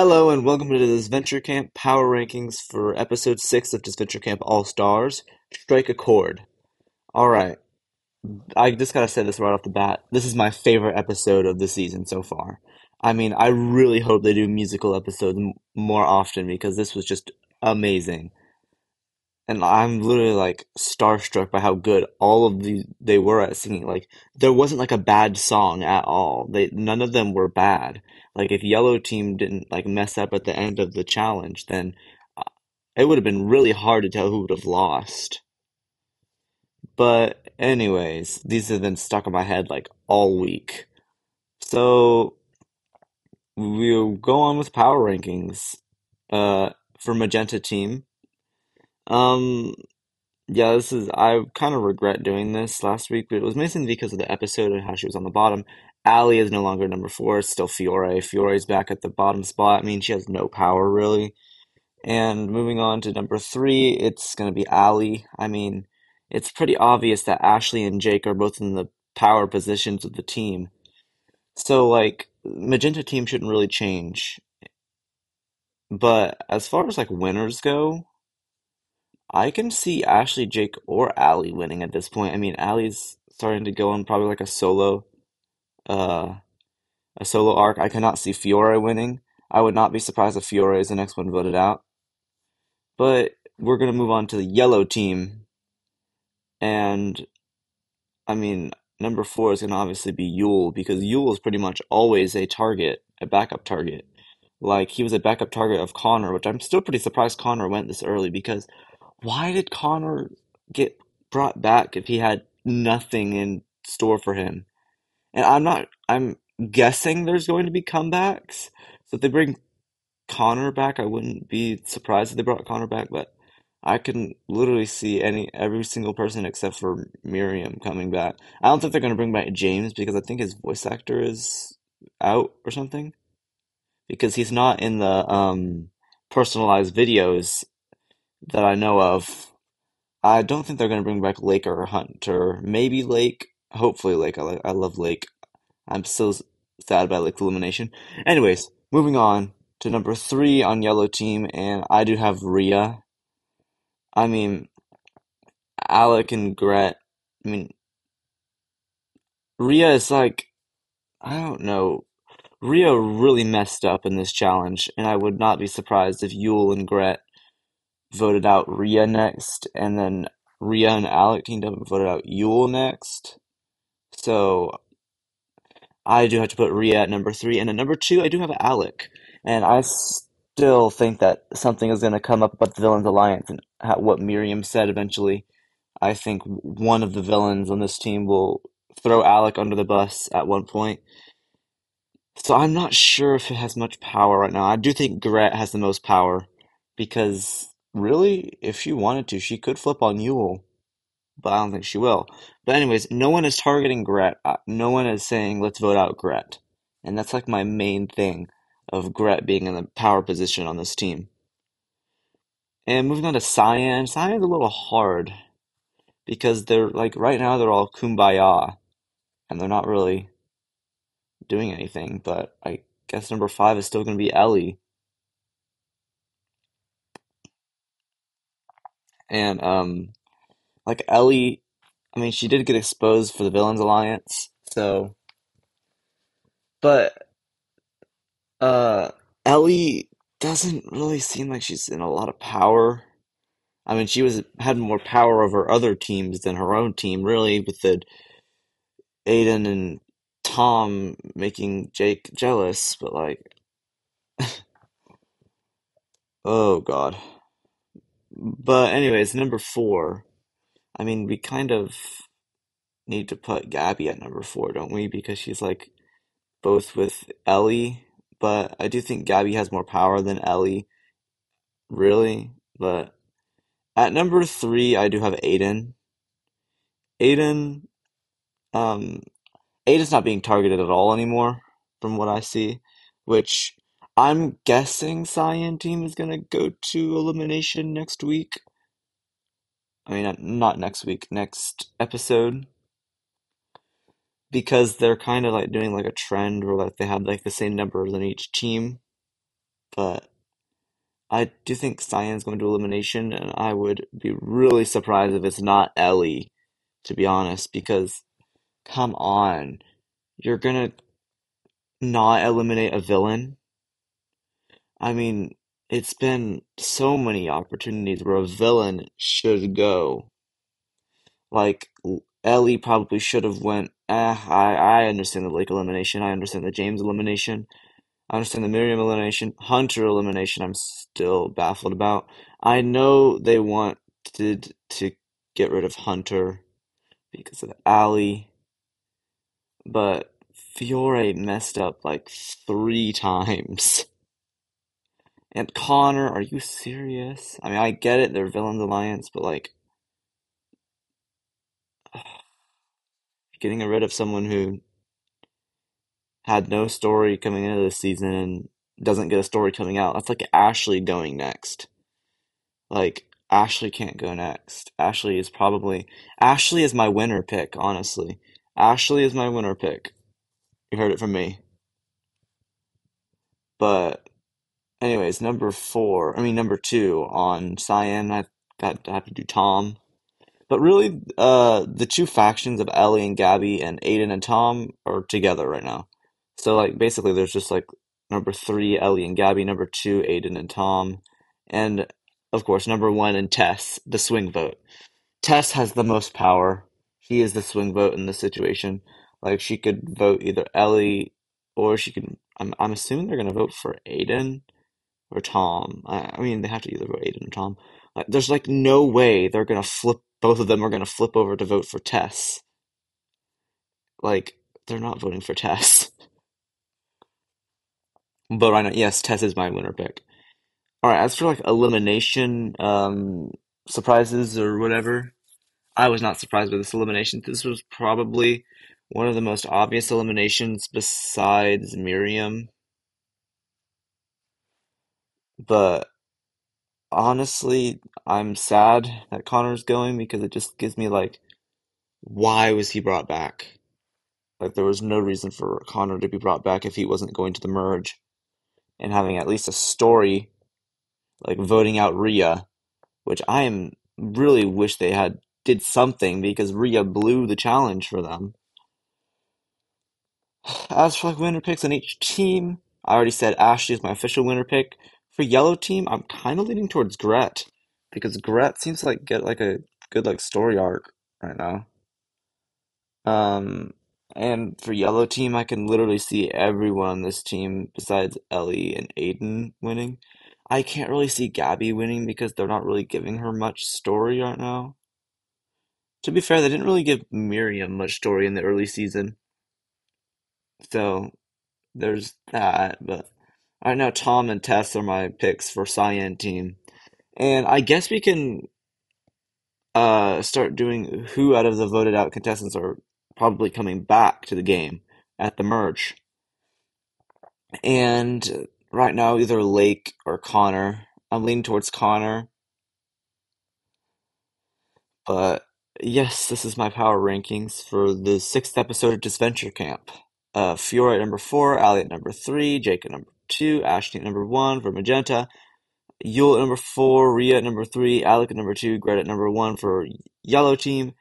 Hello and welcome to the Disventure Camp Power Rankings for episode 6 of Disventure Camp All Stars. Strike a chord. Alright, I just gotta say this right off the bat. This is my favorite episode of the season so far. I mean, I really hope they do musical episodes more often because this was just amazing. And I'm literally like starstruck by how good all of they were at singing. Like there wasn't like a bad song at all. None of them were bad. Like if Yellow Team didn't like mess up at the end of the challenge, then uh, it would have been really hard to tell who would have lost. But anyways, these have been stuck in my head like all week. So we'll go on with power rankings. For Magenta Team. Um, Yeah, I kind of regret doing this last week, but it was mainly because of the episode and how she was on the bottom. Allie is no longer number four, it's still Fiore. Fiore's back at the bottom spot. I mean, she has no power really. And moving on to number three, it's going to be Allie. I mean, it's pretty obvious that Ashley and Jake are both in the power positions of the team. So, like, Magenta team shouldn't really change. But as far as like winners go, I can see Ashley, Jake, or Allie winning at this point. I mean, Allie's starting to go on probably like uh, a solo arc. I cannot see Fiore winning. I would not be surprised if Fiore is the next one voted out. But we're gonna move on to the yellow team, and I mean, number four is gonna obviously be Yule because Yule is pretty much always a target, a backup target. Like he was a backup target of Connor, which I'm still pretty surprised Connor went this early because why did Connor get brought back if he had nothing in store for him? And I'm guessing there's going to be comebacks. So if they bring Connor back, I wouldn't be surprised if they brought Connor back, but I can literally see every single person except for Miriam coming back. I don't think they're going to bring back James because I think his voice actor is out or something because he's not in the personalized videos that I know of. I don't think they're going to bring back Lake or Hunter. Maybe Lake. Hopefully Lake. I love Lake. I'm so sad about Lake's elimination. Anyways, moving on to number three on yellow team, and I do have Rhea. I mean, Alec and Gret. I mean, Rhea is like, I don't know. Rhea really messed up in this challenge, and I would not be surprised if Yule and Gret voted out Rhea next, and then Rhea and Alec teamed up and voted out Yule next. So I do have to put Rhea at number three, and at number two, I do have Alec, and I still think that something is going to come up about the Villains Alliance and what Miriam said eventually. I think one of the villains on this team will throw Alec under the bus at one point. So I'm not sure if it has much power right now. I do think Gret has the most power because really, if she wanted to, she could flip on Yule, but I don't think she will. But anyways, no one is targeting Gret. No one is saying let's vote out Gret, and that's like my main thing of Gret being in the power position on this team. And moving on to Cyan, Cyan's a little hard because they're like right now they're all kumbaya and they're not really doing anything. But I guess number five is still going to be Ellie, and like Ellie, I mean she did get exposed for the Villains Alliance, so but Uh, Ellie doesn't really seem like she's in a lot of power. I mean, she was had more power over other teams than her own team, really, with the Aiden and Tom making Jake jealous. But like, oh God. But anyways, number four. I mean, we kind of need to put Gabby at number four, don't we? Because she's like both with Ellie, but I do think Gabby has more power than Ellie, really. But at number three, I do have Aiden. Aiden, um, Aiden's not being targeted at all anymore, from what I see, which I'm guessing Cyan Team is gonna go to elimination next week. I mean, not next week, next episode, because they're kind of like doing like a trend where like they have like the same numbers on each team. but I do think Cyan's going to elimination, and I would be really surprised if it's not Ellie, to be honest, because come on, you're gonna not eliminate a villain? I mean, it's been so many opportunities where a villain should go. Like Ellie probably should have went. I understand the Lake elimination. I understand the James elimination. I understand the Miriam elimination. Hunter elimination. I'm still baffled about. I know they wanted to get rid of Hunter because of Allie, but Fiore messed up like 3 times. And Connor, are you serious? I mean, I get it, they're Villains Alliance, but like getting rid of someone who had no story coming into this season and doesn't get a story coming out. That's like Ashley going next. Like Ashley can't go next. Ashley is my winner pick, honestly. Ashley is my winner pick. You heard it from me. But anyways, number two on Cyan, I have to do Tom. But really, the two factions of Ellie and Gabby and Aiden and Tom are together right now. So like basically, there's just like number three Ellie and Gabby, number two Aiden and Tom, and of course number one and Tess, the swing vote. Tess has the most power. She is the swing vote in this situation. Like she could vote either Ellie or she could. I'm assuming they're gonna vote for Aiden or Tom. I mean, they have to either vote Aiden or Tom. There's like no way they're gonna flip. Both of them are gonna flip over to vote for Tess. Like they're not voting for Tess. But I know, yes, Tess is my winner pick. All right, as for like elimination, surprises or whatever, I was not surprised with this elimination. This was probably one of the most obvious eliminations besides Miriam. But honestly, I'm sad that Connor's going because it just gives me like, why was he brought back? Like there was no reason for Connor to be brought back if he wasn't going to the merge and having at least a story, like voting out Rhea, which I am really wish they had did something because Rhea blew the challenge for them. As for like winner picks on each team, I already said Ashley is my official winner pick. For yellow team, I'm kind of leaning towards Gret because Gret seems to like get like a good like story arc right now. Um, and for yellow team, I can literally see everyone on this team besides Ellie and Aiden winning. I can't really see Gabby winning because they're not really giving her much story right now. To be fair, they didn't really give Miriam much story in the early season, so there's that. But right now, Tom and Tess are my picks for Cyan team, and I guess we can start doing who out of the voted out contestants are probably coming back to the game at the merge. And right now, either Lake or Connor. I'm leaning towards Connor, but yes, this is my power rankings for the sixth episode of Disventure Camp. Fiora at number four, Ali at number three, Jake at number two, Ashley at number one for Magenta, Yule at number four, Rhea at number three, Alec at number two, Greta at number one for Yellow Team,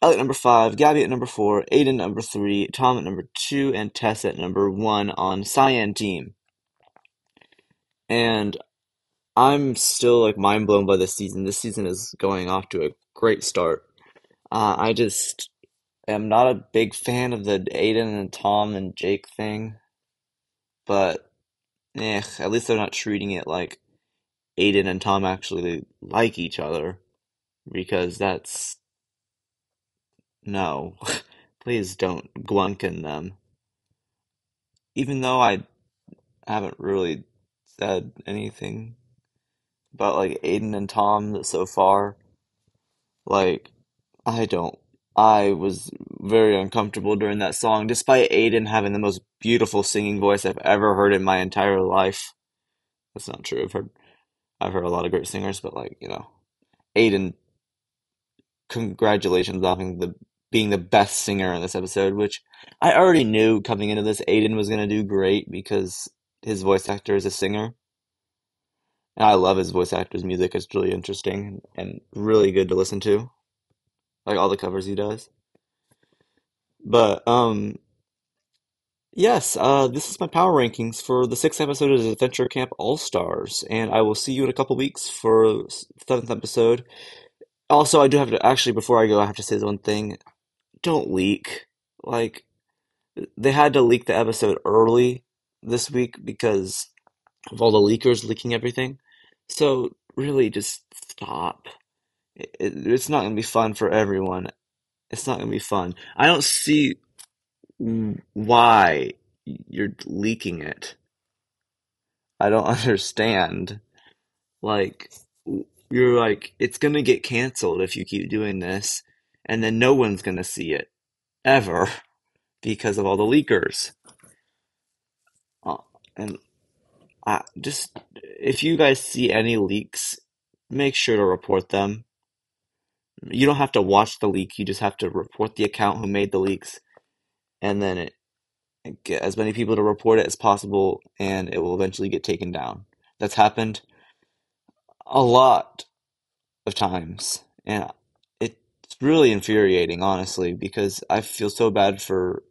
Elliot at number five, Gabby at number four, Aiden at number three, Tom at number two, and Tess at number one on Cyan Team. And I'm still like mind blown by this season. This season is going off to a great start. I just am not a big fan of the Aiden and Tom and Jake thing, but at least they're not treating it like Aiden and Tom actually like each other because that's no. Please don't glunken them. Even though I haven't really said anything about like Aiden and Tom so far, like I don't. I was very uncomfortable during that song, despite Aiden having the most beautiful singing voice I've ever heard in my entire life. That's not true. I've heard a lot of great singers, but like, Aiden, congratulations on being the best singer in this episode, which I already knew coming into this Aiden was gonna do great because his voice actor is a singer. And I love his voice actor's music. It's really interesting and really good to listen to, like all the covers he does. But yes, this is my power rankings for the sixth episode of Adventure Camp All Stars, and I will see you in a couple weeks for seventh episode. Also, I do have to actually before I go, I have to say one thing. Don't leak. Like they had to leak the episode early this week because of all the leakers leaking everything. So really, just stop. It's not gonna be fun for everyone. It's not gonna be fun. I don't see why you're leaking it. I don't understand. Like, you're like, it's gonna get canceled if you keep doing this, and then no one's gonna see it ever because of all the leakers. Uh, and I just, if you guys see any leaks, make sure to report them. You don't have to watch the leak, you just have to report the account who made the leaks, and then get as many people to report it as possible, and it will eventually get taken down. That's happened a lot of times, and it's really infuriating, honestly, because I feel so bad for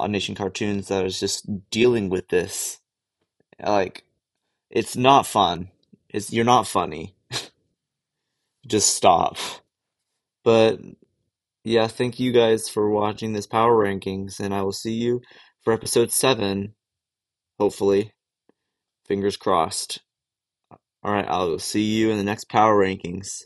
Nation Cartoons that is just dealing with this. Like, it's not fun. You're not funny. Just stop. But yeah, thank you guys for watching this power rankings, and I will see you for episode 7, hopefully. Fingers crossed. All right, I'll see you in the next power rankings.